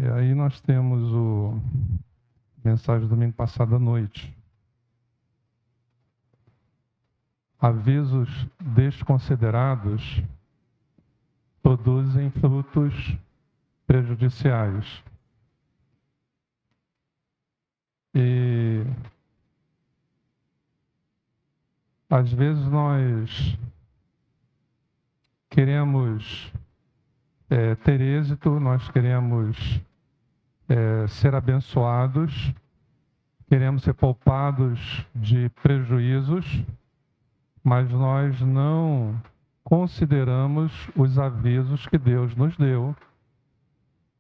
E aí nós temos mensagem do domingo passado à noite. Avisos desconsiderados produzem frutos prejudiciais. E às vezes nós queremos ter êxito, nós queremos ser abençoados, queremos ser poupados de prejuízos, mas nós não consideramos os avisos que Deus nos deu,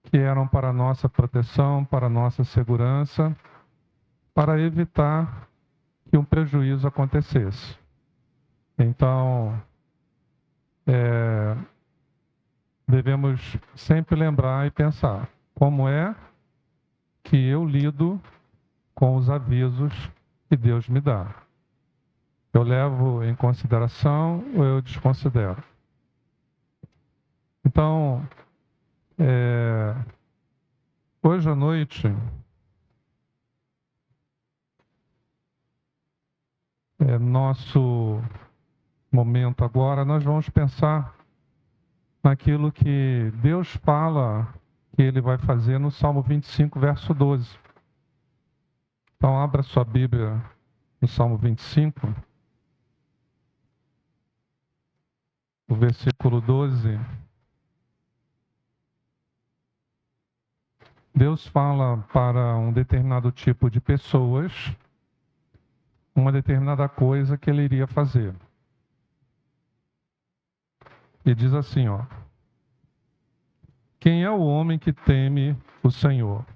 que eram para a nossa proteção, para a nossa segurança, para evitar que um prejuízo acontecesse. Então, devemos sempre lembrar e pensar como é que eu lido com os avisos que Deus me dá. Eu levo em consideração ou eu desconsidero? Então, hoje à noite, nosso momento agora, nós vamos pensar naquilo que Deus fala que Ele vai fazer no Salmo 25, verso 12. Então, abra sua Bíblia no Salmo 25, o versículo 12. Deus fala para um determinado tipo de pessoas uma determinada coisa que Ele iria fazer. E diz assim, ó: quem é o homem que teme o Senhor?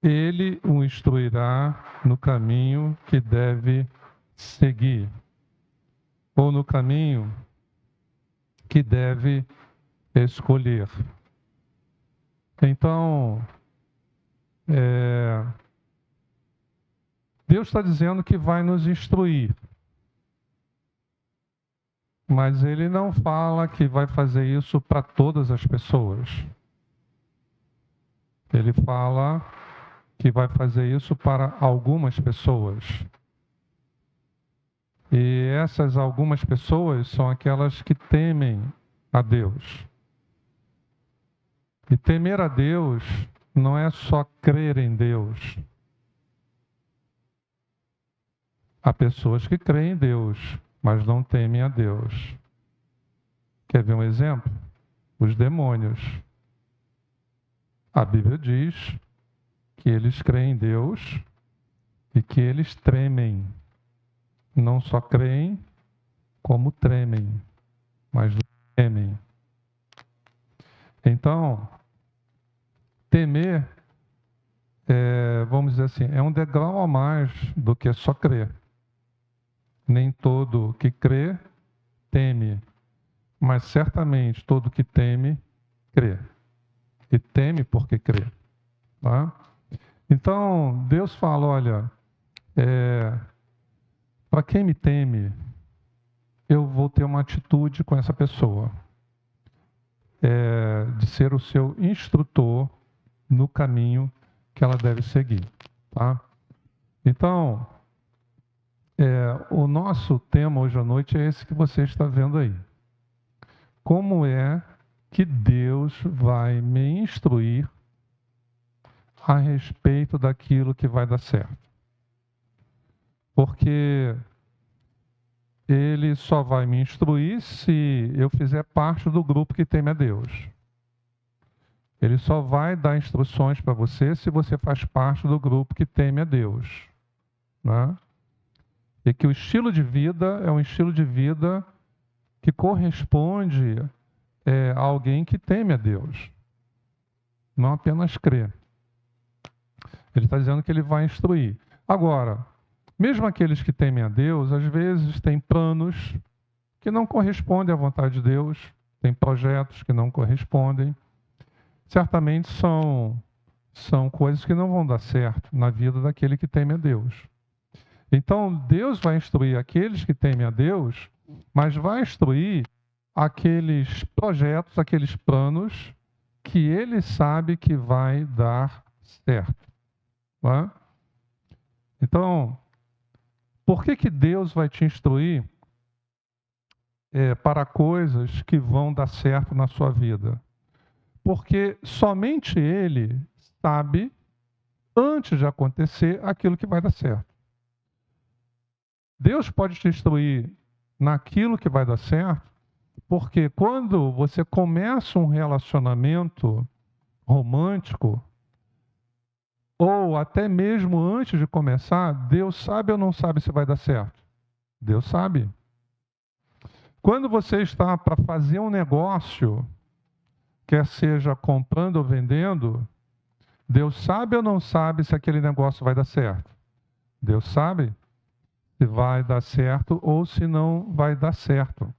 Ele o instruirá no caminho que deve seguir, ou no caminho que deve escolher. Então, Deus está dizendo que vai nos instruir, mas Ele não fala que vai fazer isso para todas as pessoas. Ele fala que vai fazer isso para algumas pessoas. E essas algumas pessoas são aquelas que temem a Deus. E temer a Deus não é só crer em Deus. Há pessoas que creem em Deus, mas não temem a Deus. Quer ver um exemplo? Os demônios. A Bíblia diz que eles creem em Deus e que eles tremem. Não só creem, como tremem, mas temem. Então, temer, vamos dizer assim, é um degrau a mais do que só crer. Nem todo que crê, teme, mas certamente todo que teme, crê. E teme porque crê. Tá? Então, Deus fala, olha, para quem me teme, eu vou ter uma atitude com essa pessoa. De ser o seu instrutor no caminho que ela deve seguir. Tá? Então, o nosso tema hoje à noite é esse que você está vendo aí. Como é que Deus vai me instruir a respeito daquilo que vai dar certo? Porque Ele só vai me instruir se eu fizer parte do grupo que teme a Deus. Ele só vai dar instruções para você se você faz parte do grupo que teme a Deus. Né? E que o estilo de vida é um estilo de vida que corresponde a alguém que teme a Deus. Não apenas crê. Ele está dizendo que ele vai instruir. Agora, mesmo aqueles que temem a Deus, às vezes têm planos que não correspondem à vontade de Deus, têm projetos que não correspondem. Certamente são coisas que não vão dar certo na vida daquele que teme a Deus. Então, Deus vai instruir aqueles que temem a Deus, mas vai instruir aqueles projetos, aqueles planos que ele sabe que vai dar certo. Tá? Então, por que Deus vai te instruir para coisas que vão dar certo na sua vida? Porque somente Ele sabe, antes de acontecer, aquilo que vai dar certo. Deus pode te instruir naquilo que vai dar certo, porque quando você começa um relacionamento romântico, ou até mesmo antes de começar, Deus sabe ou não sabe se vai dar certo? Deus sabe. Quando você está para fazer um negócio, quer seja comprando ou vendendo, Deus sabe ou não sabe se aquele negócio vai dar certo? Deus sabe se vai dar certo ou se não vai dar certo.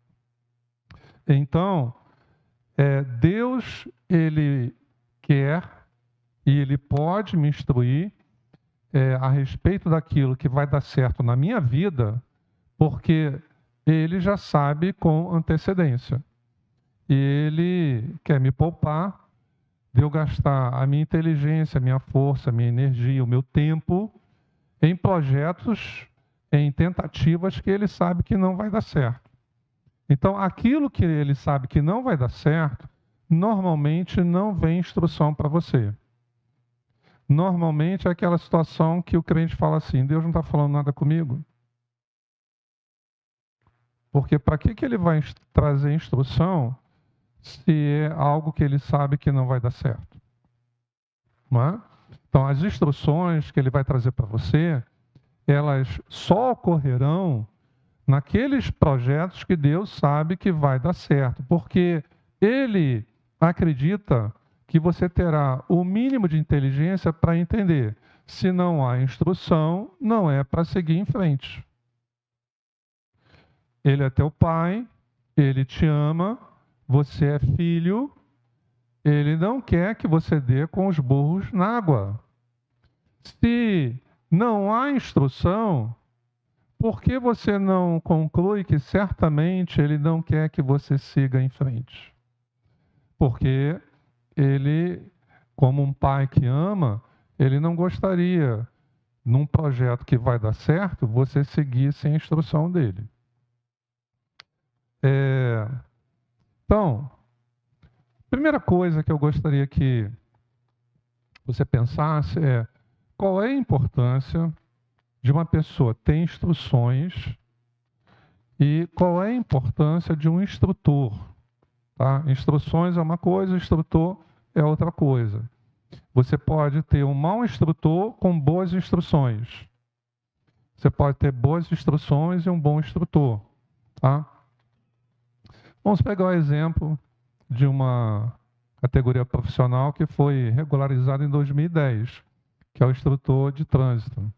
Então, Deus, Ele quer e Ele pode me instruir a respeito daquilo que vai dar certo na minha vida, porque Ele já sabe com antecedência. E Ele quer me poupar de eu gastar a minha inteligência, a minha força, a minha energia, o meu tempo em projetos, em tentativas que Ele sabe que não vai dar certo. Então, aquilo que Ele sabe que não vai dar certo, normalmente não vem instrução para você. Normalmente é aquela situação que o crente fala assim: Deus não está falando nada comigo. Porque para que Ele vai trazer instrução se é algo que Ele sabe que não vai dar certo? Não é? Então, as instruções que Ele vai trazer para você, elas só ocorrerão naqueles projetos que Deus sabe que vai dar certo. Porque Ele acredita que você terá o mínimo de inteligência para entender. Se não há instrução, não é para seguir em frente. Ele é teu pai, ele te ama, você é filho, ele não quer que você dê com os burros na água. Se não há instrução, por que você não conclui que certamente ele não quer que você siga em frente? Porque ele, como um pai que ama, ele não gostaria, num projeto que vai dar certo, você seguir sem a instrução dele. Então, primeira coisa que eu gostaria que você pensasse é: qual é a importância de uma pessoa ter instruções e qual é a importância de um instrutor? Tá? Instruções é uma coisa, instrutor é outra coisa. Você pode ter um mau instrutor com boas instruções. Você pode ter boas instruções e um bom instrutor. Tá? Vamos pegar o exemplo de uma categoria profissional que foi regularizada em 2010, que é o instrutor de trânsito.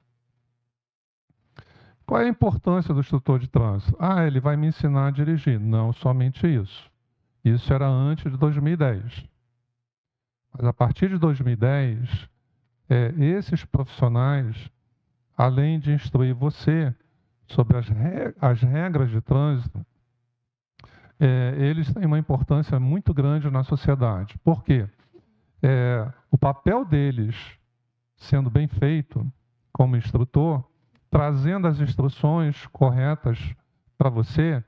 Qual é a importância do instrutor de trânsito? Ele vai me ensinar a dirigir. Não somente isso. Isso era antes de 2010. Mas a partir de 2010, esses profissionais, além de instruir você sobre as regras de trânsito, eles têm uma importância muito grande na sociedade. Por quê? O papel deles, sendo bem feito como instrutor, trazendo as instruções corretas para você,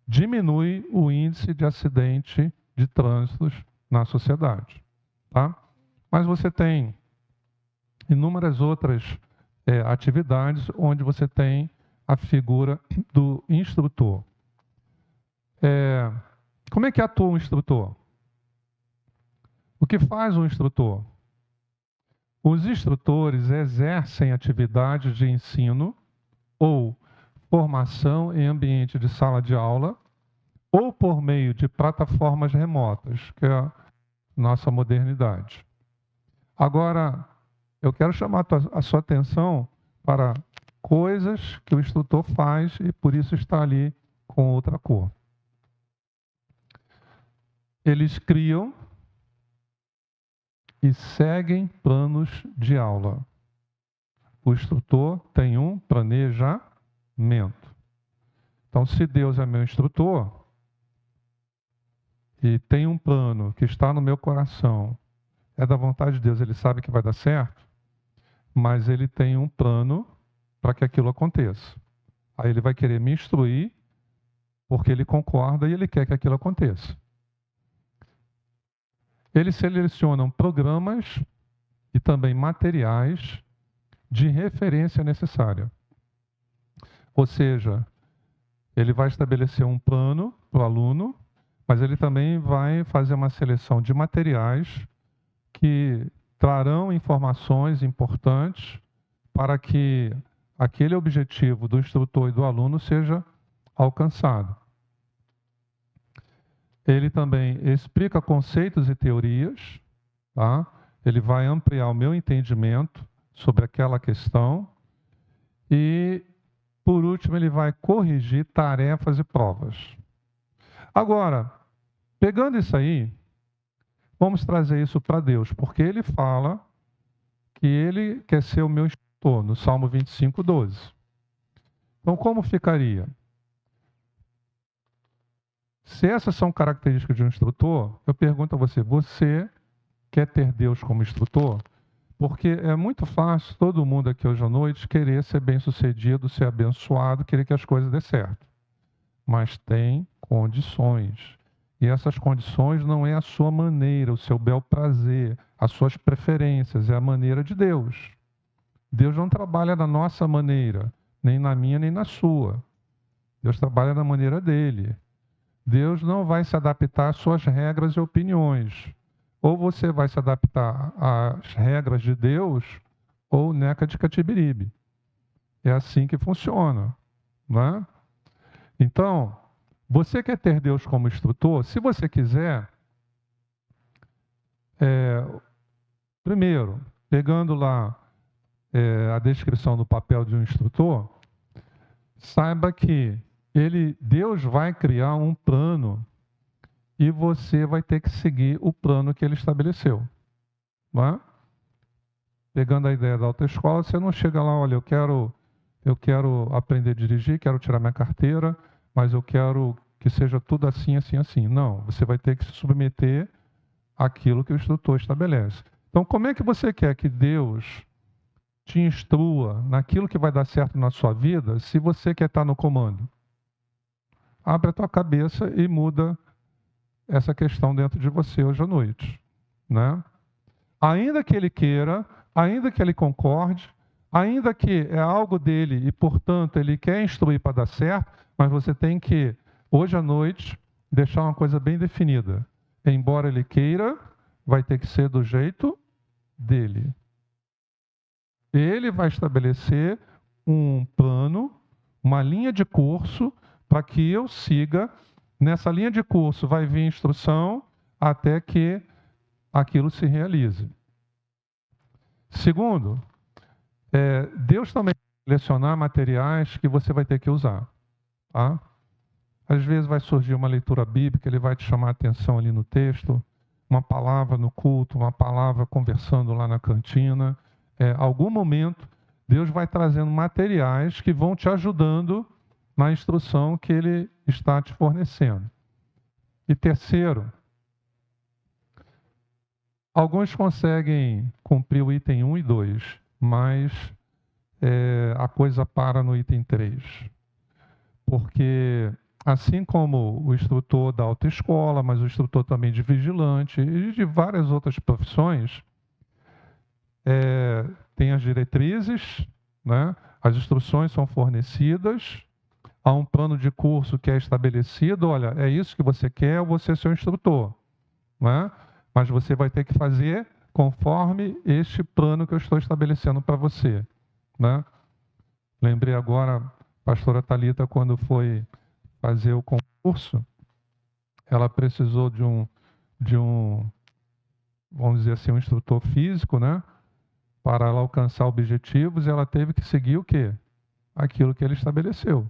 diminui o índice de acidente de trânsito na sociedade. Tá? Mas você tem inúmeras outras atividades onde você tem a figura do instrutor. Como é que atua um instrutor? O que faz um instrutor? Os instrutores exercem atividades de ensino ou formação em ambiente de sala de aula ou por meio de plataformas remotas, que é a nossa modernidade. Agora, eu quero chamar a sua atenção para coisas que o instrutor faz e por isso está ali com outra cor. Eles criam e seguem planos de aula. O instrutor tem um planejamento. Então, se Deus é meu instrutor, e tem um plano que está no meu coração, é da vontade de Deus, ele sabe que vai dar certo, mas ele tem um plano para que aquilo aconteça. Aí ele vai querer me instruir, porque ele concorda e ele quer que aquilo aconteça. Eles selecionam programas e também materiais de referência necessária. Ou seja, ele vai estabelecer um plano para o aluno, mas ele também vai fazer uma seleção de materiais que trarão informações importantes para que aquele objetivo do instrutor e do aluno seja alcançado. Ele também explica conceitos e teorias, tá? Ele vai ampliar o meu entendimento sobre aquela questão e, por último, ele vai corrigir tarefas e provas. Agora, pegando isso aí, vamos trazer isso para Deus, porque ele fala que ele quer ser o meu instrutor, no Salmo 25, 12. Então, como ficaria? Se essas são características de um instrutor, eu pergunto a você, você quer ter Deus como instrutor? Porque é muito fácil todo mundo aqui hoje à noite querer ser bem-sucedido, ser abençoado, querer que as coisas dê certo. Mas tem condições. E essas condições não é a sua maneira, o seu bel prazer, as suas preferências, é a maneira de Deus. Deus não trabalha da nossa maneira, nem na minha, nem na sua. Deus trabalha da maneira dele. Deus não vai se adaptar às suas regras e opiniões. Ou você vai se adaptar às regras de Deus, ou neca de catibiribe. É assim que funciona, né? Então, você quer ter Deus como instrutor? Se você quiser, primeiro, pegando lá a descrição do papel de um instrutor, saiba que Deus vai criar um plano e você vai ter que seguir o plano que ele estabeleceu. Não é? Pegando a ideia da autoescola, você não chega lá, olha, eu quero aprender a dirigir, quero tirar minha carteira, mas eu quero que seja tudo assim, assim, assim. Não, você vai ter que se submeter àquilo que o instrutor estabelece. Então, como é que você quer que Deus te instrua naquilo que vai dar certo na sua vida, se você quer estar no comando? Abre a tua cabeça e muda essa questão dentro de você hoje à noite, né? Ainda que ele queira, ainda que ele concorde, ainda que é algo dele e, portanto, ele quer instruir para dar certo, mas você tem que, hoje à noite, deixar uma coisa bem definida. Embora ele queira, vai ter que ser do jeito dele. Ele vai estabelecer um plano, uma linha de curso, para que eu siga. Nessa linha de curso vai vir instrução até que aquilo se realize. Segundo, Deus também vai selecionar materiais que você vai ter que usar. Tá? Às vezes vai surgir uma leitura bíblica, ele vai te chamar a atenção ali no texto, uma palavra no culto, uma palavra conversando lá na cantina. Algum momento, Deus vai trazendo materiais que vão te ajudando na instrução que ele está te fornecendo. E terceiro, alguns conseguem cumprir o item 1 e 2, mas a coisa para no item 3. Porque, assim como o instrutor da autoescola, mas o instrutor também de vigilante e de várias outras profissões, tem as diretrizes, né? As instruções são fornecidas, há um plano de curso que é estabelecido, olha, é isso que você quer, eu vou ser seu instrutor, né? Mas você vai ter que fazer conforme este plano que eu estou estabelecendo para você, né? Lembrei agora, a pastora Thalita, quando foi fazer o concurso, ela precisou de um, vamos dizer assim, um instrutor físico, né? Para ela alcançar objetivos, ela teve que seguir o quê? Aquilo que ele estabeleceu,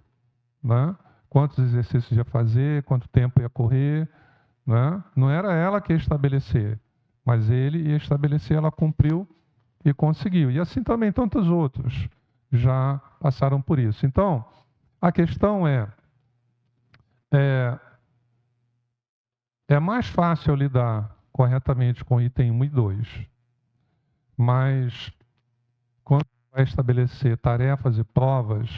né? Quantos exercícios ia fazer, quanto tempo ia correr, né? Não era ela que ia estabelecer, mas ele ia estabelecer, ela cumpriu e conseguiu. E assim também tantos outros já passaram por isso. Então, a questão é É mais fácil lidar corretamente com item 1 e 2, mas quando vai estabelecer tarefas e provas,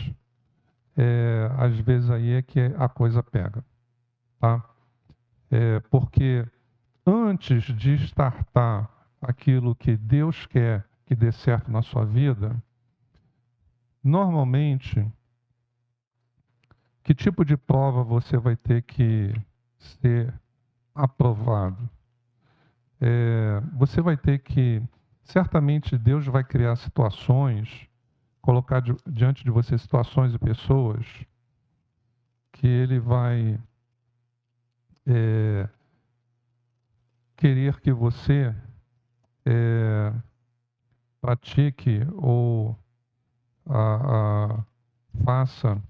às vezes aí é que a coisa pega, tá? Porque antes de startar aquilo que Deus quer que dê certo na sua vida, normalmente, que tipo de prova você vai ter que ser aprovado? Você vai ter que, certamente Deus vai criar situações, colocar diante de você situações e pessoas que Ele vai querer que você pratique ou faça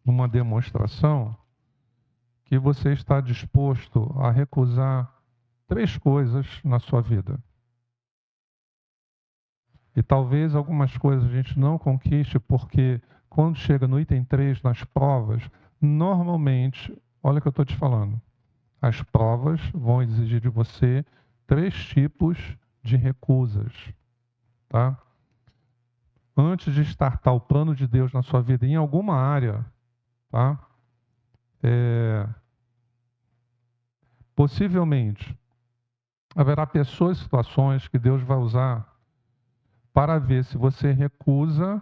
uma demonstração que você está disposto a recusar 3 coisas na sua vida. E talvez algumas coisas a gente não conquiste porque quando chega no item 3, nas provas, normalmente, olha o que eu estou te falando, as provas vão exigir de você 3 tipos de recusas, tá? Antes de startar o plano de Deus na sua vida em alguma área, tá? Possivelmente haverá pessoas e situações que Deus vai usar para ver se você recusa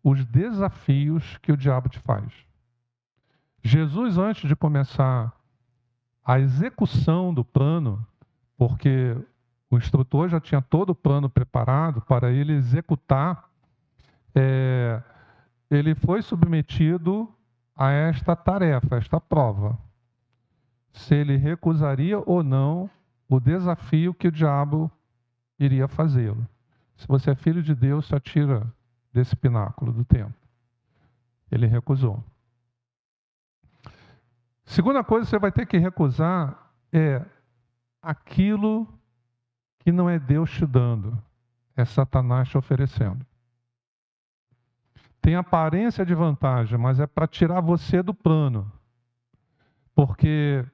os desafios que o diabo te faz. Jesus, antes de começar a execução do plano, porque o instrutor já tinha todo o plano preparado para ele executar, ele foi submetido a esta tarefa, a esta prova. Se ele recusaria ou não o desafio que o diabo iria fazê-lo. Se você é filho de Deus, se atira desse pináculo do templo. Ele recusou. Segunda coisa que você vai ter que recusar é aquilo que não é Deus te dando, é Satanás te oferecendo. Tem aparência de vantagem, mas é para tirar você do plano. Porque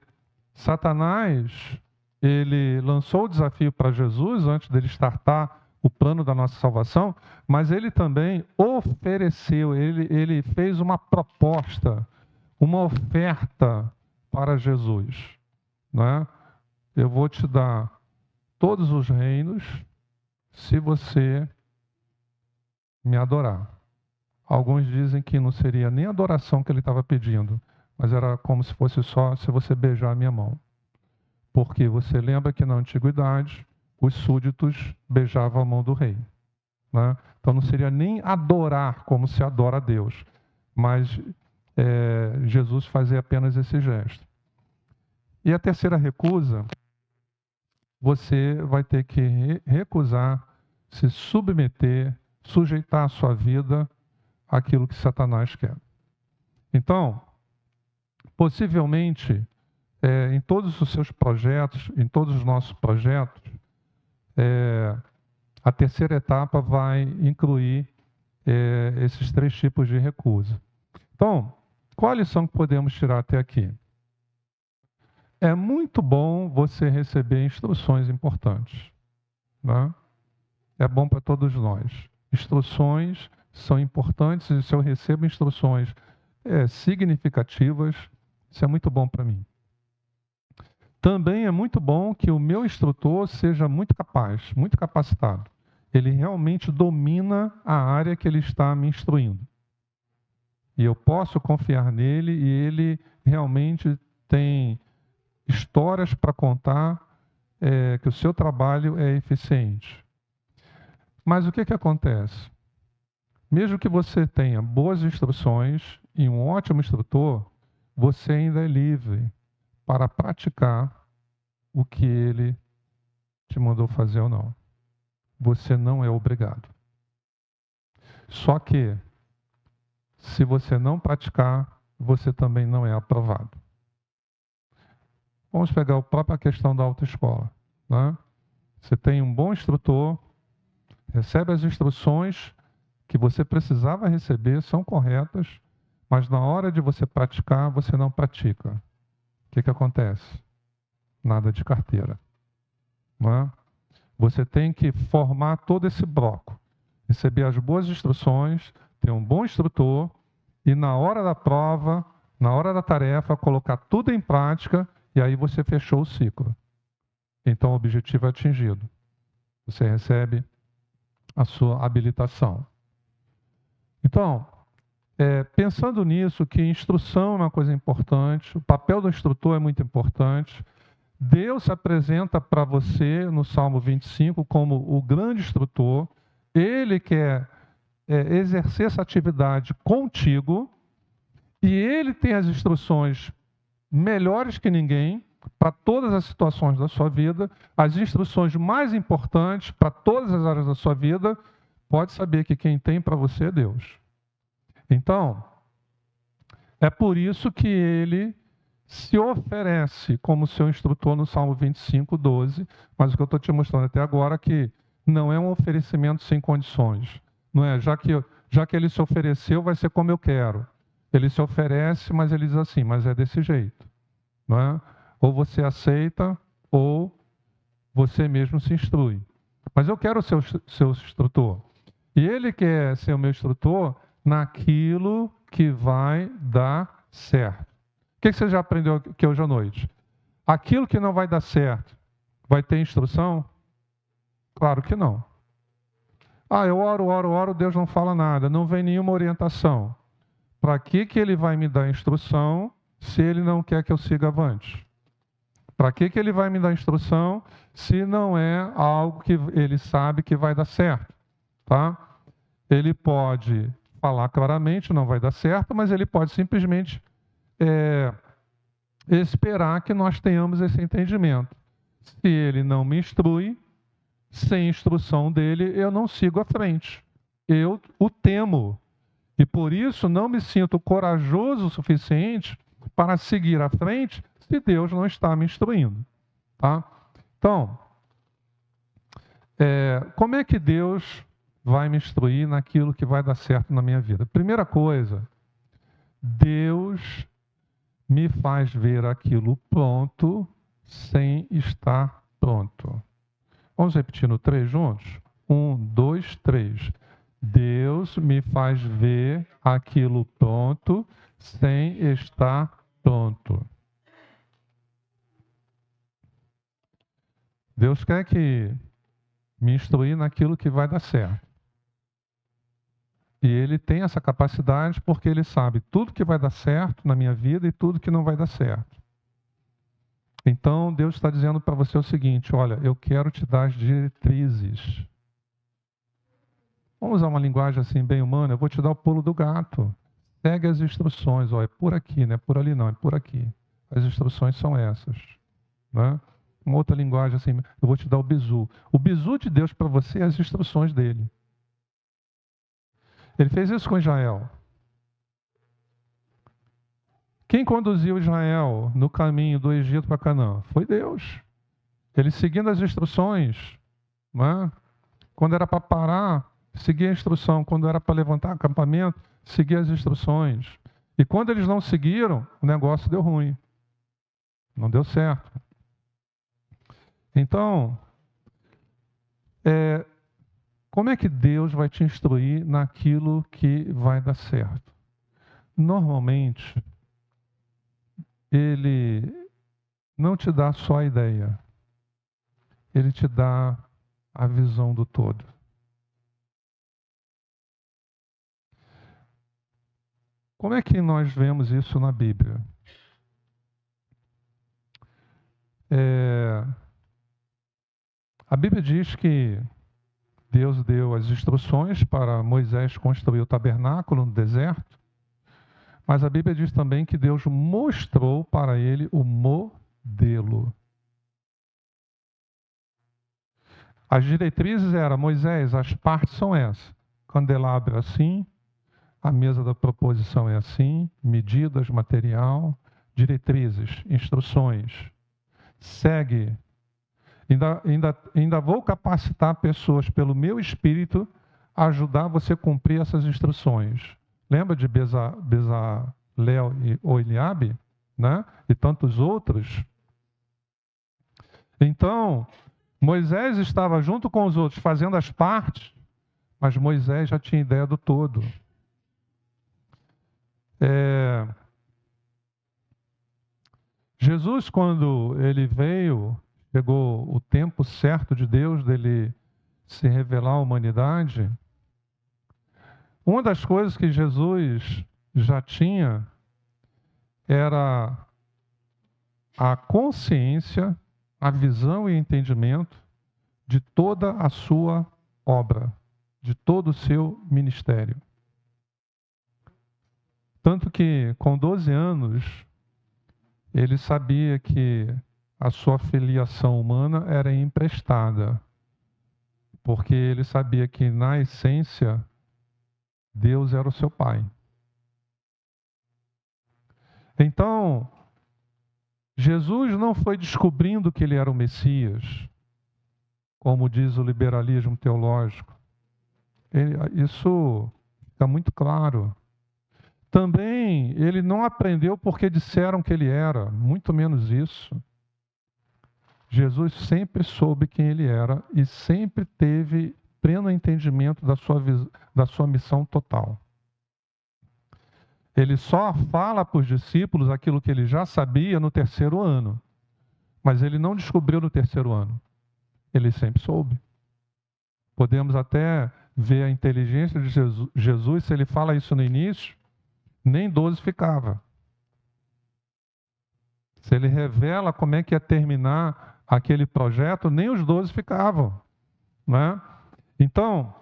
Satanás, ele lançou o desafio para Jesus antes dele startar o plano da nossa salvação, mas ele também ofereceu, ele fez uma proposta, uma oferta para Jesus, né? Eu vou te dar todos os reinos se você me adorar. Alguns dizem que não seria nem adoração que ele estava pedindo, mas era como se fosse só se você beijar a minha mão. Porque você lembra que na antiguidade os súditos beijavam a mão do rei, né? Então não seria nem adorar como se adora a Deus, mas Jesus fazia apenas esse gesto. E a terceira recusa, você vai ter que recusar, se submeter, sujeitar a sua vida àquilo que Satanás quer. Então, possivelmente, em todos os seus projetos, em todos os nossos projetos, a terceira etapa vai incluir esses 3 tipos de recusa. Então, qual a lição que podemos tirar até aqui? É muito bom você receber instruções importantes, né? É bom para todos nós. Instruções são importantes e se eu recebo instruções significativas, isso é muito bom para mim. Também é muito bom que o meu instrutor seja muito capaz, muito capacitado. Ele realmente domina a área que ele está me instruindo. E eu posso confiar nele e ele realmente tem histórias para contar que o seu trabalho é eficiente. Mas o que acontece? Mesmo que você tenha boas instruções e um ótimo instrutor, você ainda é livre para praticar o que ele te mandou fazer ou não. Você não é obrigado. Só que, se você não praticar, você também não é aprovado. Vamos pegar a própria questão da autoescola, né? Você tem um bom instrutor, recebe as instruções que você precisava receber, são corretas, mas na hora de você praticar, você não pratica. o que acontece? Nada de carteira. Não é? Você tem que formar todo esse bloco, receber as boas instruções, ter um bom instrutor e na hora da prova, na hora da tarefa, colocar tudo em prática e aí você fechou o ciclo. Então o objetivo é atingido. Você recebe a sua habilitação. Então, pensando nisso, que instrução é uma coisa importante, o papel do instrutor é muito importante. Deus se apresenta para você no Salmo 25 como o grande instrutor. Ele quer exercer essa atividade contigo e ele tem as instruções melhores que ninguém para todas as situações da sua vida, as instruções mais importantes para todas as áreas da sua vida. Pode saber que quem tem para você é Deus. Então, é por isso que ele se oferece como seu instrutor no Salmo 25, 12, mas o que eu estou te mostrando até agora é que não é um oferecimento sem condições. Não é, já que ele se ofereceu, vai ser como eu quero. Ele se oferece, mas ele diz assim, mas é desse jeito. Não é? Ou você aceita, ou você mesmo se instrui. Mas eu quero ser o seu instrutor. E ele quer ser o meu instrutor naquilo que vai dar certo. O que você já aprendeu aqui hoje à noite? Aquilo que não vai dar certo, vai ter instrução? Claro que não. Eu oro, Deus não fala nada, não vem nenhuma orientação. Para que ele vai me dar instrução se ele não quer que eu siga avante? Para que ele vai me dar instrução se não é algo que ele sabe que vai dar certo? Tá? Ele pode falar claramente, não vai dar certo, mas ele pode simplesmente esperar que nós tenhamos esse entendimento. Se ele não me instrui, sem instrução dele, eu não sigo à frente. Eu o temo. E por isso não me sinto corajoso o suficiente para seguir à frente se Deus não está me instruindo. Tá? Então, como é que Deus vai me instruir naquilo que vai dar certo na minha vida? Primeira coisa, Deus me faz ver aquilo pronto sem estar pronto. Vamos repetir no 3 juntos? 1, 2, 3. Deus me faz ver aquilo pronto sem estar pronto. Deus quer que me instruir naquilo que vai dar certo. E ele tem essa capacidade porque ele sabe tudo que vai dar certo na minha vida e tudo que não vai dar certo. Então, Deus está dizendo para você o seguinte, olha, eu quero te dar as diretrizes. Vamos usar uma linguagem assim bem humana, eu vou te dar o pulo do gato. Segue as instruções, é por aqui, não é por ali não, é por aqui. As instruções são essas. Né? Uma outra linguagem assim, eu vou te dar o bizu. O bizu de Deus para você é as instruções dele. Ele fez isso com Israel. Quem conduziu Israel no caminho do Egito para Canaã? Foi Deus. Ele seguindo as instruções, né? Quando era para parar, seguia a instrução. Quando era para levantar acampamento, seguia as instruções. E quando eles não seguiram, o negócio deu ruim. Não deu certo. Então, como é que Deus vai te instruir naquilo que vai dar certo? Normalmente, Ele não te dá só a ideia. Ele te dá a visão do todo. Como é que nós vemos isso na Bíblia? A Bíblia diz que Deus deu as instruções para Moisés construir o tabernáculo no deserto, mas a Bíblia diz também que Deus mostrou para ele o modelo. As diretrizes eram, Moisés, as partes são essas. Candelabro é assim, a mesa da proposição é assim, medidas, material, diretrizes, instruções. Segue. Ainda vou capacitar pessoas pelo meu espírito a ajudar você a cumprir essas instruções. Lembra de Bezalel e Eliabe? né? E tantos outros. Então, Moisés estava junto com os outros, fazendo as partes, mas Moisés já tinha ideia do todo. Jesus, quando ele veio, chegou o tempo certo de Deus, dele se revelar à humanidade. Uma das coisas que Jesus já tinha era a consciência, a visão e entendimento de toda a sua obra, de todo o seu ministério. Tanto que, com 12 anos, ele sabia que a sua filiação humana era emprestada, porque ele sabia que, na essência, Deus era o seu pai. Então, Jesus não foi descobrindo que ele era o Messias, como diz o liberalismo teológico. Isso fica muito claro. Também ele não aprendeu porque disseram que ele era, muito menos isso. Jesus sempre soube quem ele era e sempre teve pleno entendimento da sua missão total. Ele só fala para os discípulos aquilo que ele já sabia no terceiro ano. Mas ele não descobriu no terceiro ano. Ele sempre soube. Podemos até ver a inteligência de Jesus, se ele fala isso no início, nem 12 ficava. Se ele revela como é que ia terminar aquele projeto, nem os 12 ficavam, né? Então,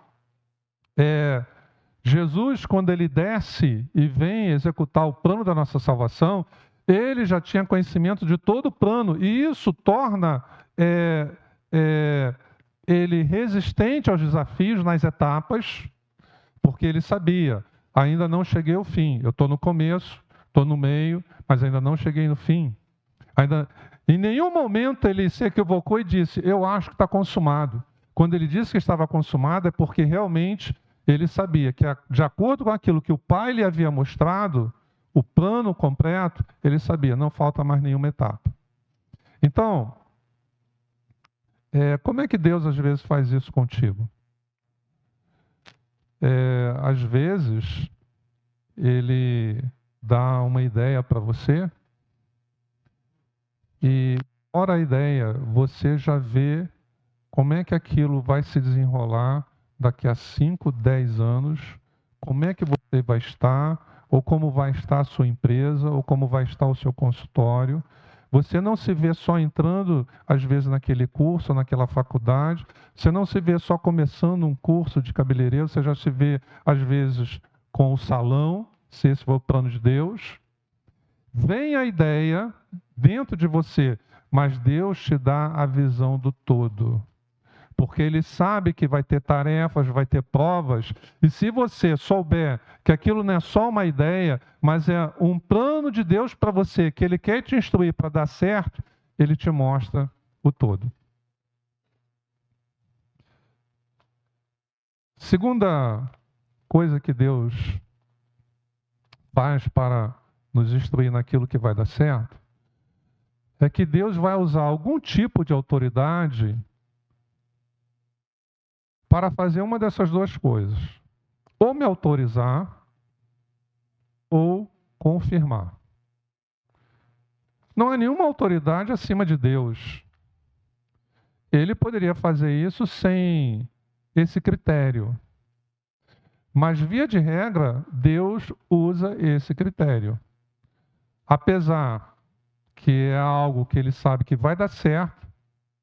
Jesus, quando ele desce e vem executar o plano da nossa salvação, ele já tinha conhecimento de todo o plano, e isso torna ele resistente aos desafios nas etapas, porque ele sabia, ainda não cheguei ao fim, eu estou no começo, estou no meio, mas ainda não cheguei no fim. Em nenhum momento ele se equivocou e disse, eu acho que está consumado. Quando ele disse que estava consumado, é porque realmente ele sabia que, de acordo com aquilo que o Pai lhe havia mostrado, o plano completo, ele sabia, não falta mais nenhuma etapa. Então, como é que Deus às vezes faz isso contigo? Às vezes, ele dá uma ideia para você e, fora a ideia, você já vê como é que aquilo vai se desenrolar daqui a 5, 10 anos, como é que você vai estar, ou como vai estar a sua empresa, ou como vai estar o seu consultório. Você não se vê só entrando, às vezes, naquele curso, naquela faculdade, você não se vê só começando um curso de cabeleireiro, você já se vê, às vezes, com o salão, se esse for o plano de Deus. Vem a ideia dentro de você, mas Deus te dá a visão do todo. Porque Ele sabe que vai ter tarefas, vai ter provas, e se você souber que aquilo não é só uma ideia, mas é um plano de Deus para você, que Ele quer te instruir para dar certo, Ele te mostra o todo. Segunda coisa que Deus faz para nos instruir naquilo que vai dar certo, é que Deus vai usar algum tipo de autoridade para fazer uma dessas duas coisas. Ou me autorizar, ou confirmar. Não há nenhuma autoridade acima de Deus. Ele poderia fazer isso sem esse critério. Mas, via de regra, Deus usa esse critério. Apesar que é algo que ele sabe que vai dar certo,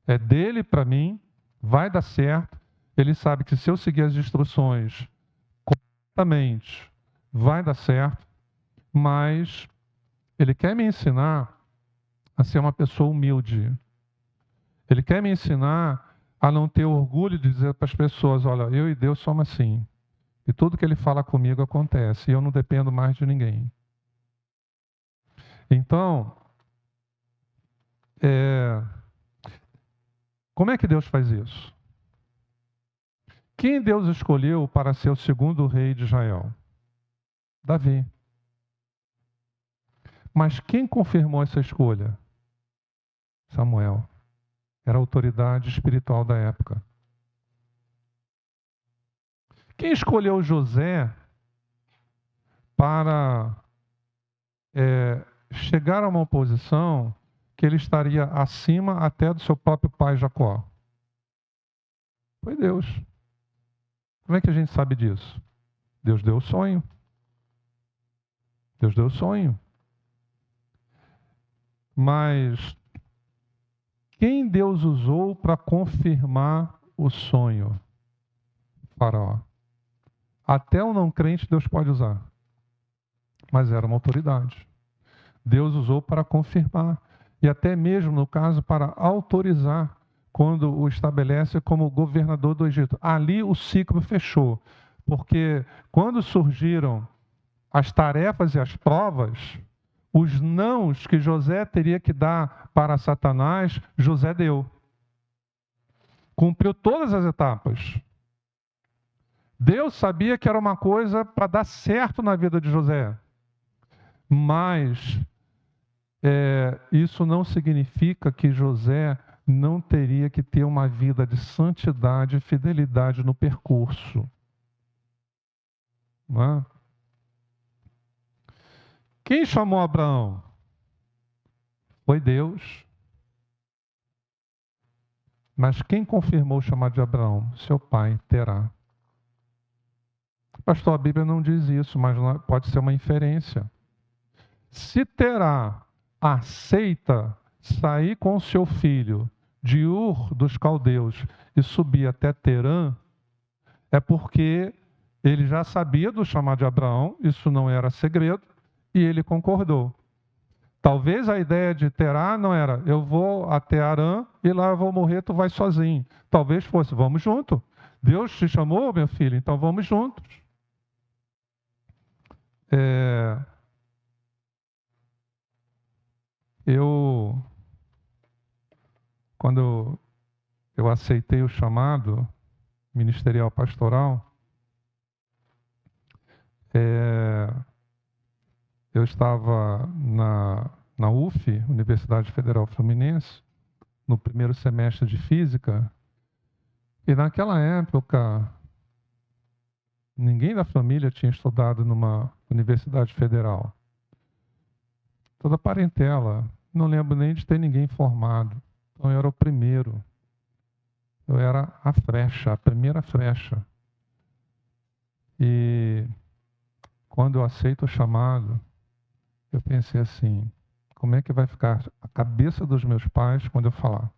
é dele para mim, vai dar certo, ele sabe que se eu seguir as instruções corretamente, vai dar certo, mas ele quer me ensinar a ser uma pessoa humilde. Ele quer me ensinar a não ter orgulho de dizer para as pessoas, olha, eu e Deus somos assim. E tudo que Ele fala comigo acontece. E eu não dependo mais de ninguém. Então, como é que Deus faz isso? Quem Deus escolheu para ser o segundo rei de Israel? Davi. Mas quem confirmou essa escolha? Samuel. Era a autoridade espiritual da época. Quem escolheu José para chegar a uma posição que ele estaria acima até do seu próprio pai Jacó? Foi Deus. Como é que a gente sabe disso? Deus deu o sonho. Deus deu o sonho. Mas quem Deus usou para confirmar o sonho? Faraó. Até o não crente Deus pode usar. Mas era uma autoridade. Deus usou para confirmar. E até mesmo, no caso, para autorizar, quando o estabelece como governador do Egito. Ali o ciclo fechou. Porque quando surgiram as tarefas e as provas, os nãos que José teria que dar para Satanás, José deu. Cumpriu todas as etapas. Deus sabia que era uma coisa para dar certo na vida de José. Mas isso não significa que José não teria que ter uma vida de santidade e fidelidade no percurso. Não é? Quem chamou Abraão? Foi Deus. Mas quem confirmou o chamado de Abraão? Seu pai, Terá. Pastor, a Bíblia não diz isso, mas pode ser uma inferência. Se Terá aceita sair com seu filho de Ur dos Caldeus e subir até Terã, é porque ele já sabia do chamado de Abraão, isso não era segredo, e ele concordou. Talvez a ideia de Terá não era, eu vou até Arã e lá eu vou morrer, tu vai sozinho. Talvez fosse, vamos junto. Deus te chamou, meu filho, então vamos juntos. Quando eu aceitei o chamado ministerial pastoral, eu estava na UF, Universidade Federal Fluminense, no primeiro semestre de Física, e naquela época, ninguém da família tinha estudado numa universidade federal. Toda a parentela, não lembro nem de ter ninguém formado. Então eu era o primeiro. Eu era a frecha, a primeira frecha. E quando eu aceito o chamado, eu pensei assim, como é que vai ficar a cabeça dos meus pais quando eu falar?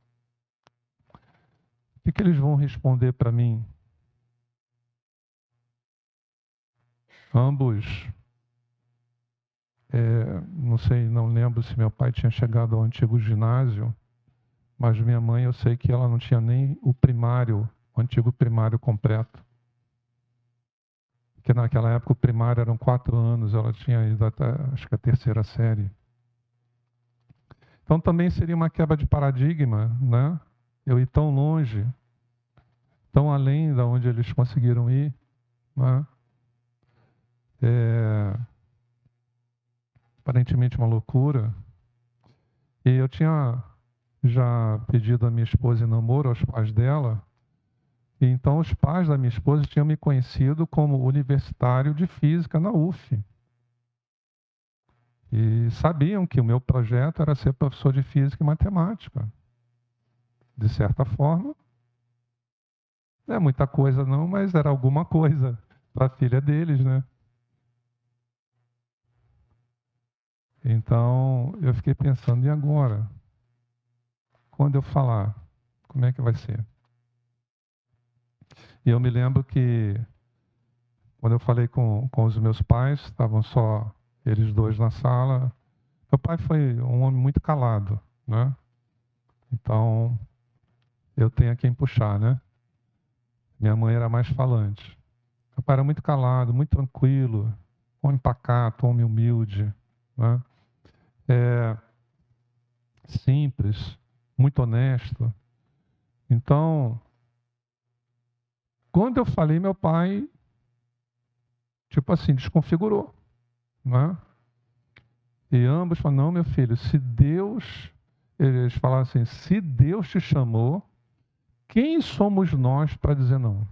O que eles vão responder para mim? Ambos, não sei, não lembro se meu pai tinha chegado ao antigo ginásio, mas minha mãe, eu sei que ela não tinha nem o primário, o antigo primário completo. Porque naquela época o primário eram 4 anos, ela tinha ido até, acho que a 3ª série. Então também seria uma quebra de paradigma, né? Eu ir tão longe, tão além de onde eles conseguiram ir, né? Aparentemente uma loucura. E eu tinha já pedido a minha esposa em namoro aos pais dela, e então os pais da minha esposa tinham me conhecido como universitário de física na UF. E sabiam que o meu projeto era ser professor de física e matemática. De certa forma, não é muita coisa não, mas era alguma coisa para a filha deles, né? Então, eu fiquei pensando, e agora? Quando eu falar, como é que vai ser? E eu me lembro que, quando eu falei com os meus pais, estavam só eles dois na sala. Meu pai foi um homem muito calado, né? Então, eu tenho a quem puxar, né? Minha mãe era mais falante. Meu pai era muito calado, muito tranquilo, homem pacato, homem humilde, né? Simples, muito honesto. Então, quando eu falei, meu pai, tipo assim, desconfigurou, né? E ambos falam, não, meu filho, se Deus... Eles falaram assim, se Deus te chamou, quem somos nós para dizer não?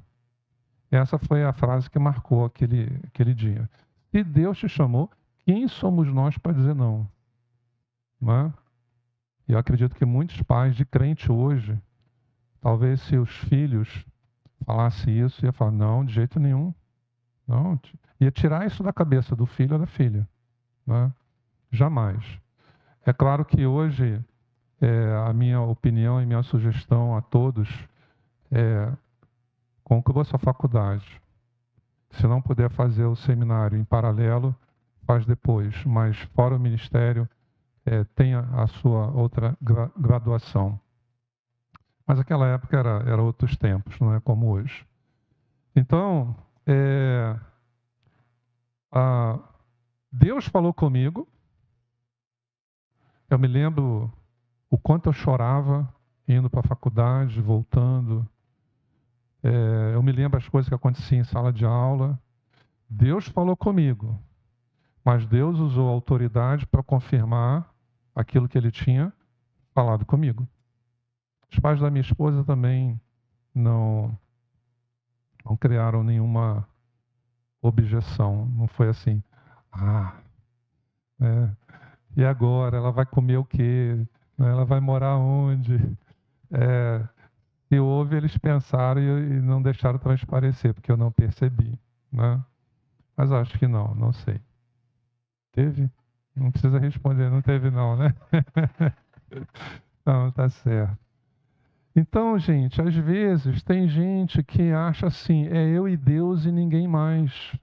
Essa foi a frase que marcou aquele dia. Se Deus te chamou, quem somos nós para dizer não? Não é? E eu acredito que muitos pais de crente hoje, talvez se os filhos falassem isso, ia falar, não, de jeito nenhum. Não, ia tirar isso da cabeça do filho ou da filha. Não é? Jamais. É claro que hoje, a minha opinião e minha sugestão a todos é conclua sua faculdade. Se não puder fazer o seminário em paralelo, faz depois. Mas fora o ministério, tenha a sua outra graduação. Mas naquela época era outros tempos, não é como hoje. Então, Deus falou comigo. Eu me lembro o quanto eu chorava indo para a faculdade, voltando. Eu me lembro as coisas que aconteciam em sala de aula. Deus falou comigo, mas Deus usou a autoridade para confirmar aquilo que Ele tinha falado comigo. Os pais da minha esposa também não criaram nenhuma objeção. Não foi assim, e agora? Ela vai comer o quê? Ela vai morar onde? Se houve, eles pensaram e não deixaram transparecer, porque eu não percebi. Né? Mas acho que não sei. Teve? Não precisa responder, não teve não, né? Não, tá certo. Então, gente, às vezes tem gente que acha assim, é eu e Deus e ninguém mais.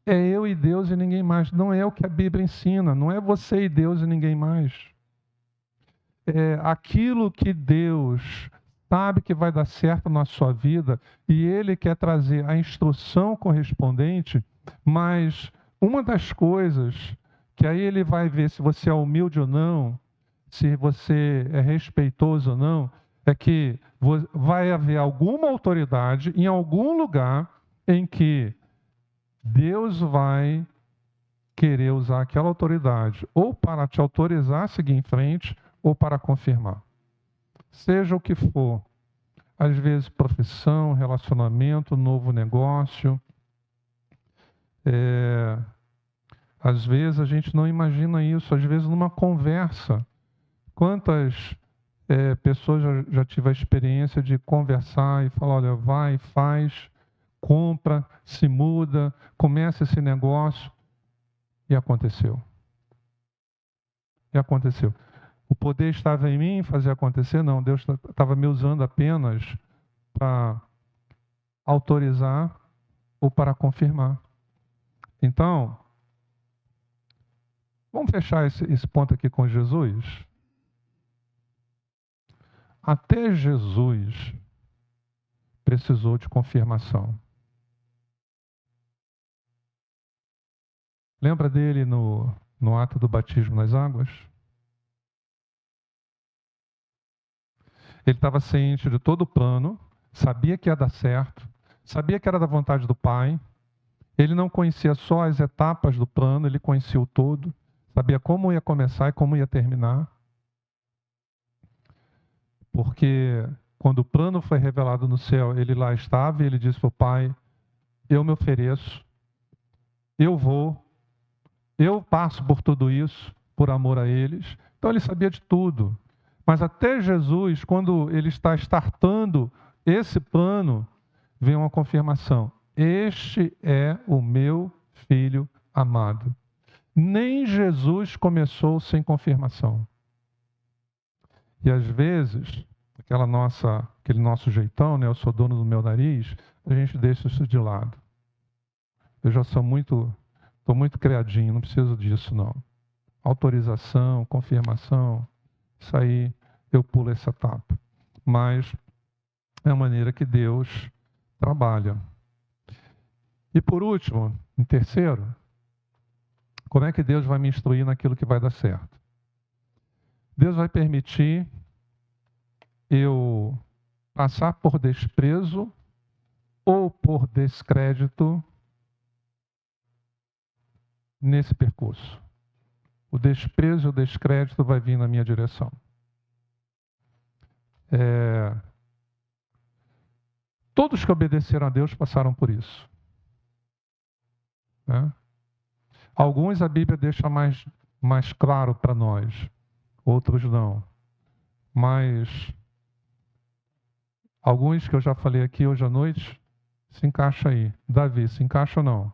É eu e Deus e ninguém mais. Não é o que a Bíblia ensina, não é você e Deus e ninguém mais. É aquilo que Deus sabe que vai dar certo na sua vida e Ele quer trazer a instrução correspondente, mas uma das coisas que aí Ele vai ver se você é humilde ou não, se você é respeitoso ou não, é que vai haver alguma autoridade em algum lugar em que Deus vai querer usar aquela autoridade ou para te autorizar a seguir em frente ou para confirmar. Seja o que for, às vezes profissão, relacionamento, novo negócio. Às vezes a gente não imagina isso, às vezes numa conversa. Quantas pessoas já tive a experiência de conversar e falar, olha, vai, faz, compra, se muda, começa esse negócio. E aconteceu. E aconteceu. O poder estava em mim fazer acontecer? Não, Deus estava me usando apenas para autorizar ou para confirmar. Então, vamos fechar esse ponto aqui com Jesus? Até Jesus precisou de confirmação. Lembra dele no ato do batismo nas águas? Ele estava ciente de todo o plano, sabia que ia dar certo, sabia que era da vontade do Pai. Ele não conhecia só as etapas do plano, ele conhecia o todo, sabia como ia começar e como ia terminar. Porque quando o plano foi revelado no céu, ele lá estava e ele disse para o Pai, eu me ofereço, eu vou, eu passo por tudo isso, por amor a eles. Então ele sabia de tudo. Mas até Jesus, quando ele está startando esse plano, vem uma confirmação. Este é o meu filho amado. Nem Jesus começou sem confirmação. E às vezes, aquele nosso jeitão, né, eu sou dono do meu nariz, a gente deixa isso de lado. Eu já estou muito criadinho, não preciso disso não. Autorização, confirmação, isso aí eu pulo essa etapa. Mas é a maneira que Deus trabalha. E por último, em terceiro, como é que Deus vai me instruir naquilo que vai dar certo? Deus vai permitir eu passar por desprezo ou por descrédito nesse percurso. o desprezo e o descrédito vai vir na minha direção. Todos que obedeceram a Deus passaram por isso. Né? Alguns a Bíblia deixa mais claro para nós, outros não. Mas alguns que eu já falei aqui hoje à noite, se encaixa aí. Davi, se encaixa ou não?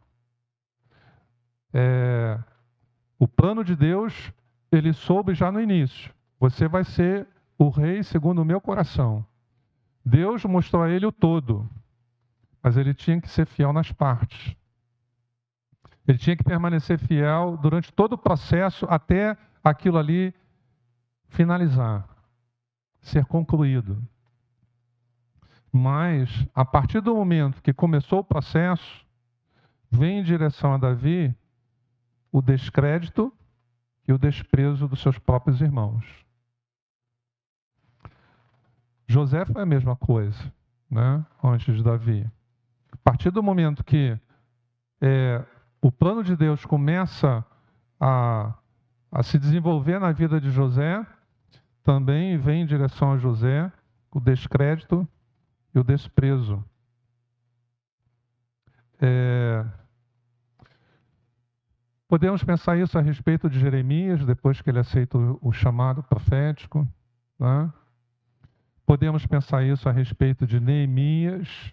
O plano de Deus, ele soube já no início. Você vai ser o rei segundo o meu coração. Deus mostrou a ele o todo, mas ele tinha que ser fiel nas partes. Ele tinha que permanecer fiel durante todo o processo até aquilo ali finalizar, ser concluído. Mas, a partir do momento que começou o processo, vem em direção a Davi o descrédito e o desprezo dos seus próprios irmãos. José foi a mesma coisa, né? Antes de Davi. A partir do momento que o plano de Deus começa a se desenvolver na vida de José, também vem em direção a José o descrédito e o desprezo. Podemos pensar isso a respeito de Jeremias, depois que ele aceita o chamado profético. Né? Podemos pensar isso a respeito de Neemias.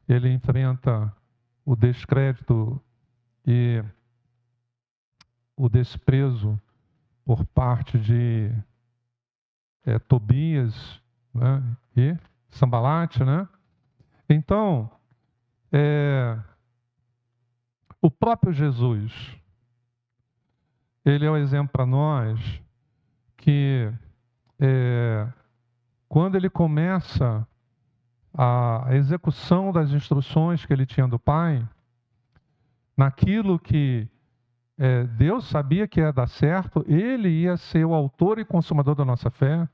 Ele enfrenta o descrédito e o desprezo por parte de Tobias, né? E Sambalate, né? Então, o próprio Jesus, ele é o exemplo para nós que quando ele começa a execução das instruções que ele tinha do Pai, naquilo que Deus sabia que ia dar certo, ele ia ser o autor e consumador da nossa fé,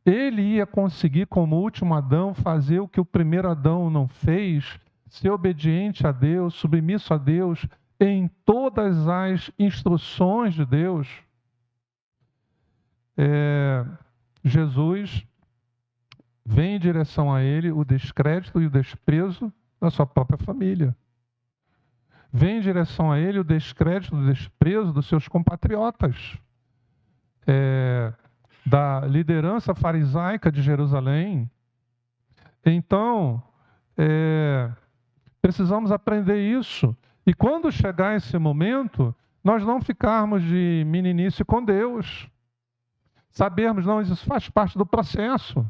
ele ia conseguir, como último Adão, fazer o que o primeiro Adão não fez, ser obediente a Deus, submisso a Deus, em todas as instruções de Deus. Jesus vem em direção a ele o descrédito e o desprezo da sua própria família. Vem em direção a ele o descrédito e o desprezo dos seus compatriotas, da liderança farisaica de Jerusalém. Então, precisamos aprender isso. E quando chegar esse momento, nós não ficarmos de meninice com Deus. Sabermos, não, isso faz parte do processo.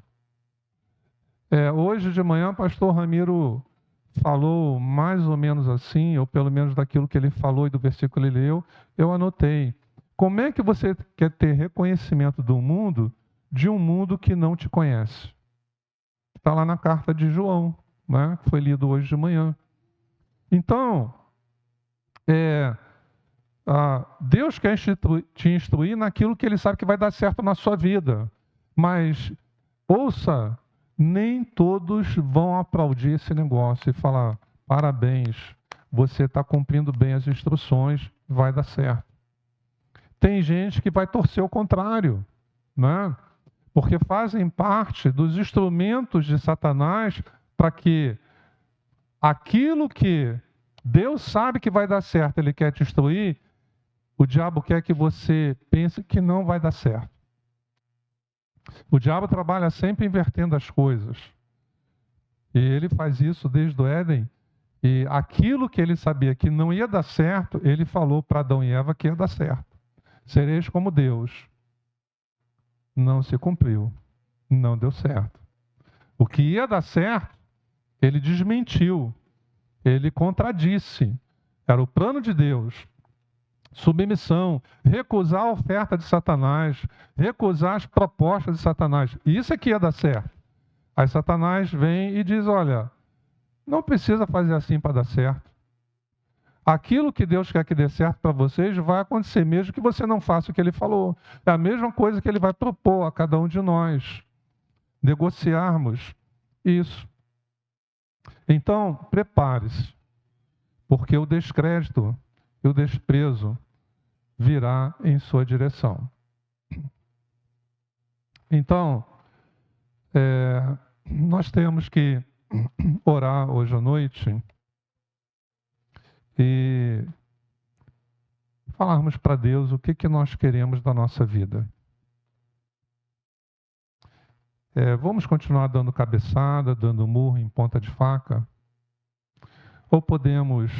Hoje de manhã, o pastor Ramiro falou mais ou menos assim, ou pelo menos daquilo que ele falou e do versículo que ele leu, eu anotei. Como é que você quer ter reconhecimento do mundo de um mundo que não te conhece? Está lá na carta de João, né, que foi lido hoje de manhã. Então, Deus quer te instruir naquilo que Ele sabe que vai dar certo na sua vida. Mas, ouça, nem todos vão aplaudir esse negócio e falar, parabéns, você está cumprindo bem as instruções, vai dar certo. Tem gente que vai torcer o contrário, né? Porque fazem parte dos instrumentos de Satanás para que aquilo que Deus sabe que vai dar certo, Ele quer te instruir, o diabo quer que você pense que não vai dar certo. O diabo trabalha sempre invertendo as coisas. E ele faz isso desde o Éden. E aquilo que ele sabia que não ia dar certo, ele falou para Adão e Eva que ia dar certo. Sereis como Deus. Não se cumpriu. Não deu certo. O que ia dar certo, ele desmentiu. Ele contradisse. Era o plano de Deus. Submissão, recusar a oferta de Satanás, recusar as propostas de Satanás. Isso é que ia dar certo. Aí Satanás vem e diz, olha, não precisa fazer assim para dar certo. Aquilo que Deus quer que dê certo para vocês vai acontecer, mesmo que você não faça o que Ele falou. É a mesma coisa que Ele vai propor a cada um de nós. Negociarmos isso. Então, prepare-se, porque o descrédito e o desprezo virá em sua direção. Então, nós temos que orar hoje à noite e falarmos para Deus o que nós queremos da nossa vida. Vamos continuar dando cabeçada, dando murro em ponta de faca? Ou podemos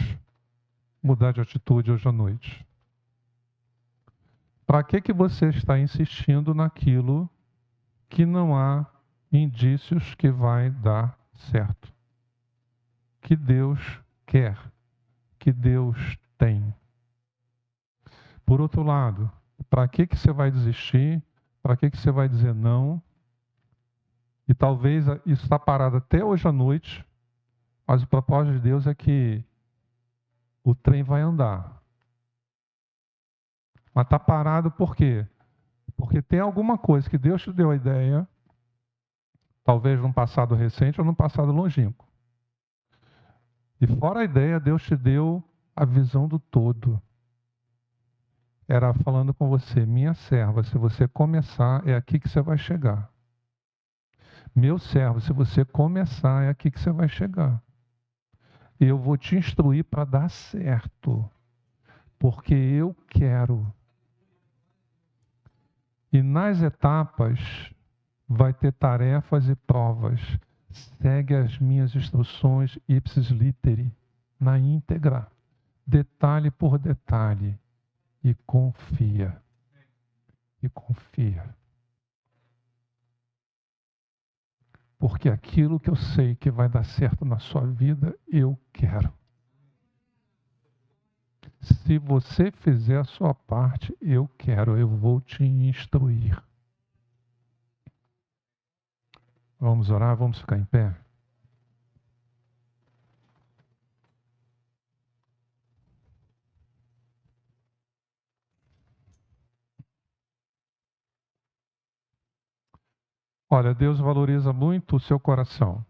mudar de atitude hoje à noite? Para que você está insistindo naquilo que não há indícios que vai dar certo? Que Deus quer, que Deus tem. Por outro lado, para que você vai desistir? Para que você vai dizer não? E talvez isso está parado até hoje à noite, mas o propósito de Deus é que o trem vai andar. Mas está parado por quê? Porque tem alguma coisa que Deus te deu a ideia, talvez num passado recente ou num passado longínquo. E fora a ideia, Deus te deu a visão do todo. Era falando com você, minha serva, se você começar, é aqui que você vai chegar. Meu servo, se você começar, é aqui que você vai chegar. E eu vou te instruir para dar certo. Porque eu quero. E nas etapas, vai ter tarefas e provas. Segue as minhas instruções ipsis literi, na íntegra, detalhe por detalhe. E confia. E confia. Porque aquilo que eu sei que vai dar certo na sua vida, eu quero. Se você fizer a sua parte, eu quero, eu vou te instruir. Vamos orar, vamos ficar em pé? Olha, Deus valoriza muito o seu coração.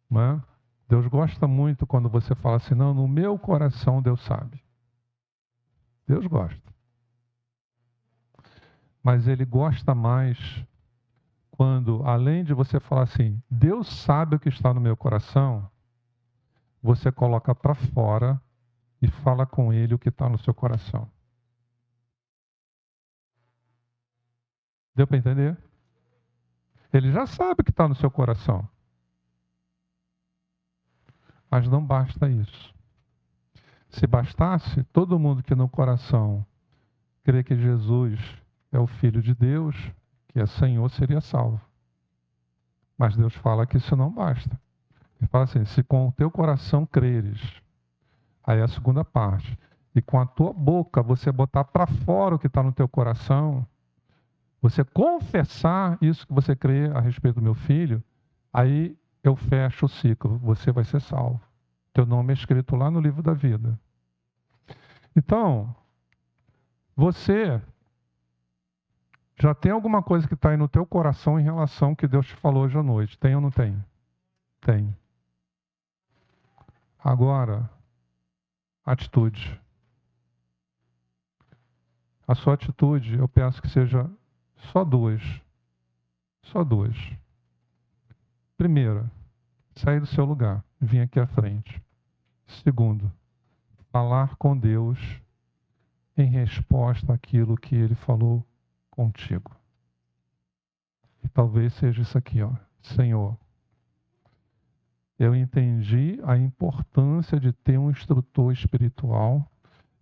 Não é? Deus gosta muito quando você fala assim, não, no meu coração Deus sabe. Deus gosta. Mas Ele gosta mais quando, além de você falar assim, Deus sabe o que está no meu coração, você coloca para fora e fala com Ele o que está no seu coração. Deu para entender? Ele já sabe o que está no seu coração. Mas não basta isso. Se bastasse, todo mundo que no coração crê que Jesus é o Filho de Deus, que é Senhor, seria salvo. Mas Deus fala que isso não basta. Ele fala assim, se com o teu coração creres, aí é a segunda parte, e com a tua boca você botar para fora o que está no teu coração, você confessar isso que você crê a respeito do meu filho, aí eu fecho o ciclo, você vai ser salvo. Teu nome é escrito lá no livro da vida. Então, você já tem alguma coisa que está aí no teu coração em relação ao que Deus te falou hoje à noite? Tem ou não tem? Tem. Agora, atitude. A sua atitude, eu peço que seja só duas. Só duas. Primeira, sair do seu lugar, vir aqui à frente. Segundo, falar com Deus em resposta àquilo que Ele falou contigo. E talvez seja isso aqui, ó. Senhor, eu entendi a importância de ter um instrutor espiritual.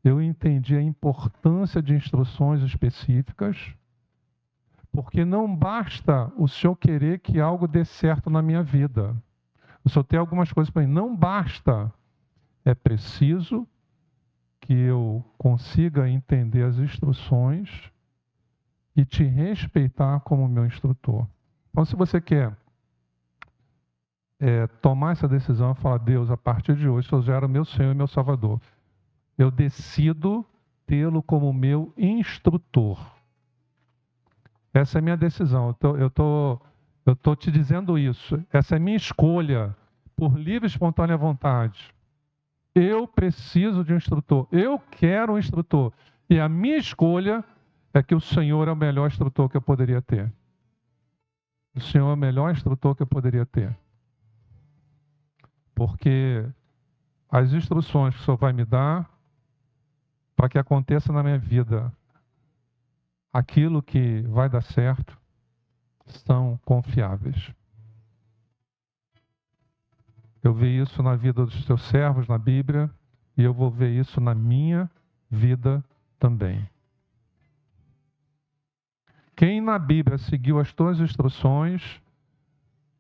Eu entendi a importância de instruções específicas, porque não basta o Senhor querer que algo dê certo na minha vida. O Senhor tem algumas coisas para mim. Não basta. É preciso que eu consiga entender as instruções e te respeitar como meu instrutor. Então, se você quer tomar essa decisão e falar, Deus, a partir de hoje, o Senhor já era meu Senhor e meu Salvador. Eu decido tê-lo como meu instrutor. Essa é a minha decisão. Eu tô te dizendo isso. Essa é a minha escolha, por livre e espontânea vontade. Eu preciso de um instrutor. Eu quero um instrutor. E a minha escolha é que o Senhor é o melhor instrutor que eu poderia ter. O Senhor é o melhor instrutor que eu poderia ter. Porque as instruções que o Senhor vai me dar para que aconteça na minha vida aquilo que vai dar certo são confiáveis. Eu vi isso na vida dos teus servos, na Bíblia, e eu vou ver isso na minha vida também. Quem na Bíblia seguiu as tuas instruções,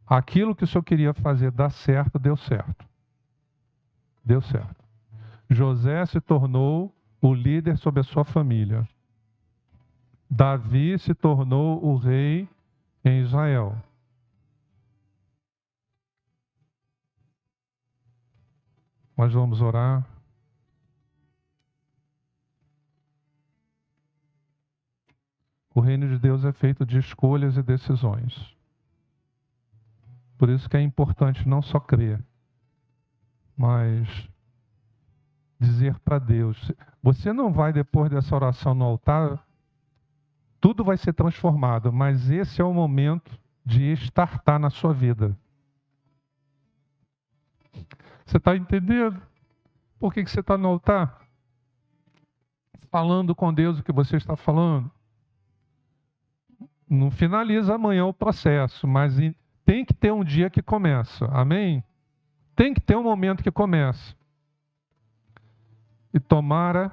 aquilo que o Senhor queria fazer dar certo, deu certo. Deu certo. José se tornou o líder sobre a sua família. Davi se tornou o rei em Israel. Nós vamos orar. O reino de Deus é feito de escolhas e decisões. Por isso que é importante não só crer, mas dizer para Deus. Você não vai, depois dessa oração no altar, tudo vai ser transformado, mas esse é o momento de estartar na sua vida. Você está entendendo? Por que você está no altar? Falando com Deus o que você está falando. Não finaliza amanhã o processo, mas tem que ter um dia que começa. Amém? Tem que ter um momento que começa. E tomara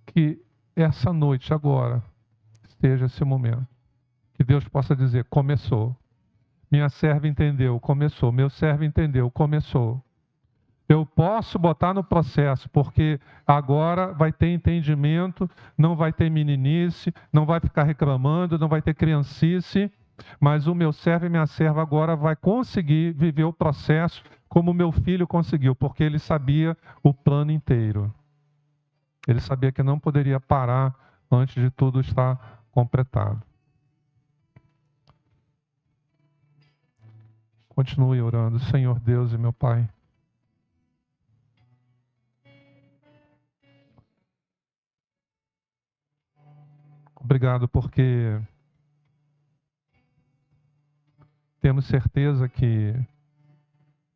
que essa noite, agora, esteja esse momento. Que Deus possa dizer, começou. Minha serva entendeu, começou. Meu servo entendeu, começou. Eu posso botar no processo, porque agora vai ter entendimento, não vai ter meninice, não vai ficar reclamando, não vai ter criancice, mas o meu servo e minha serva agora vai conseguir viver o processo como o meu filho conseguiu, porque ele sabia o plano inteiro. Ele sabia que não poderia parar antes de tudo estar completado. Continue orando, Senhor Deus e meu Pai. Obrigado porque temos certeza que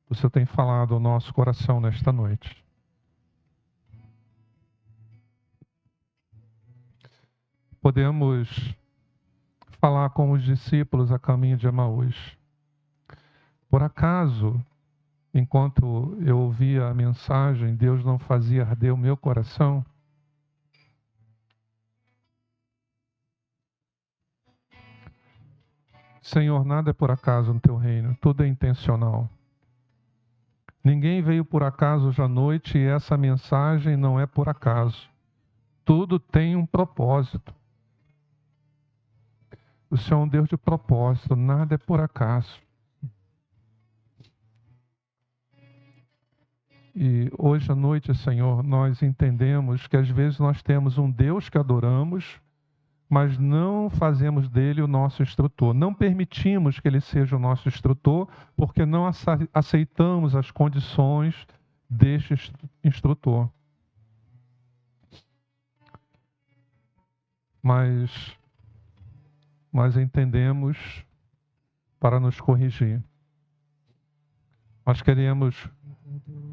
o Senhor tem falado ao nosso coração nesta noite. Podemos falar com os discípulos a caminho de Emaús. Por acaso, enquanto eu ouvia a mensagem, Deus não fazia arder o meu coração? Senhor, nada é por acaso no teu reino, tudo é intencional. Ninguém veio por acaso hoje à noite e essa mensagem não é por acaso. Tudo tem um propósito. O Senhor é um Deus de propósito, nada é por acaso. E hoje à noite, Senhor, nós entendemos que às vezes nós temos um Deus que adoramos, mas não fazemos dele o nosso instrutor. Não permitimos que ele seja o nosso instrutor, porque não aceitamos as condições deste instrutor. Mas nós entendemos para nos corrigir. Nós queremos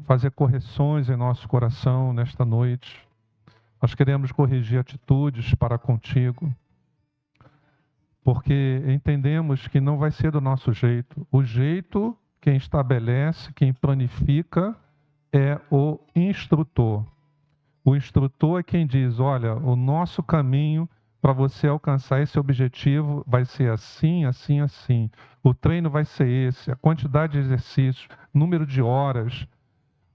fazer correções em nosso coração nesta noite. Nós queremos corrigir atitudes para contigo, porque entendemos que não vai ser do nosso jeito. O jeito, quem estabelece, quem planifica, é o instrutor. O instrutor é quem diz, olha, o nosso caminho para você alcançar esse objetivo vai ser assim, assim, assim. O treino vai ser esse, a quantidade de exercícios, número de horas.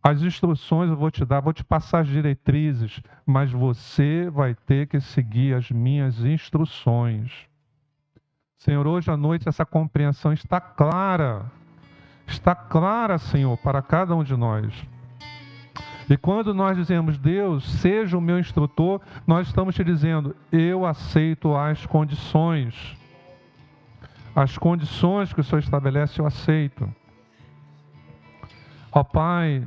As instruções eu vou te dar, vou te passar as diretrizes, mas você vai ter que seguir as minhas instruções. Senhor, hoje à noite essa compreensão está clara. Está clara, Senhor, para cada um de nós. E quando nós dizemos, Deus, seja o meu instrutor, nós estamos te dizendo, eu aceito as condições. As condições que o Senhor estabelece, eu aceito. Ó Pai,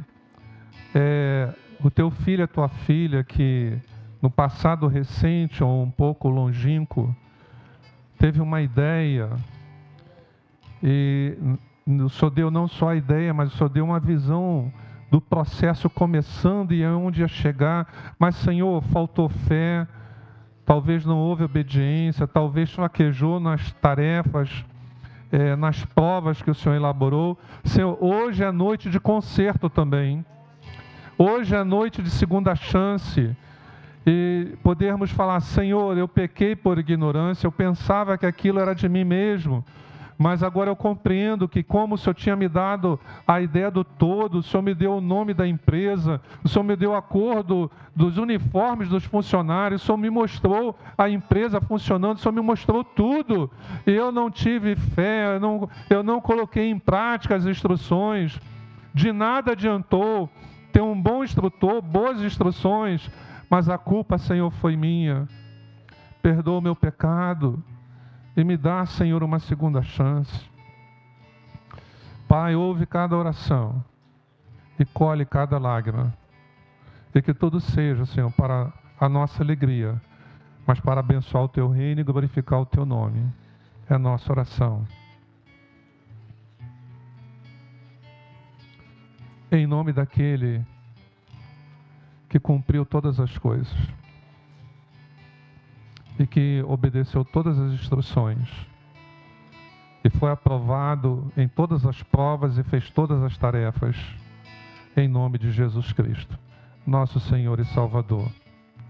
o teu filho, a tua filha, que no passado recente ou um pouco longínquo, teve uma ideia, e o Senhor deu não só a ideia, mas o Senhor deu uma visão do processo começando e aonde ia chegar, mas, Senhor, faltou fé, talvez não houve obediência, talvez fraquejou nas tarefas, nas provas que o Senhor elaborou. Senhor, hoje é noite de conserto também. Hoje é noite de segunda chance. E podermos falar: Senhor, eu pequei por ignorância, eu pensava que aquilo era de mim mesmo, mas agora eu compreendo que, como o Senhor tinha me dado a ideia do todo, o Senhor me deu o nome da empresa, o Senhor me deu a cor dos uniformes dos funcionários, o Senhor me mostrou a empresa funcionando, o Senhor me mostrou tudo, e eu não tive fé, eu não coloquei em prática as instruções, de nada adiantou ter um bom instrutor, boas instruções, mas a culpa, Senhor, foi minha. Perdoa o meu pecado e me dá, Senhor, uma segunda chance. Pai, ouve cada oração e colhe cada lágrima. E que tudo seja, Senhor, para a nossa alegria, mas para abençoar o Teu reino e glorificar o Teu nome. É a nossa oração. Em nome daquele que cumpriu todas as coisas e que obedeceu todas as instruções e foi aprovado em todas as provas e fez todas as tarefas, em nome de Jesus Cristo, nosso Senhor e Salvador.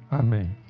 Amém.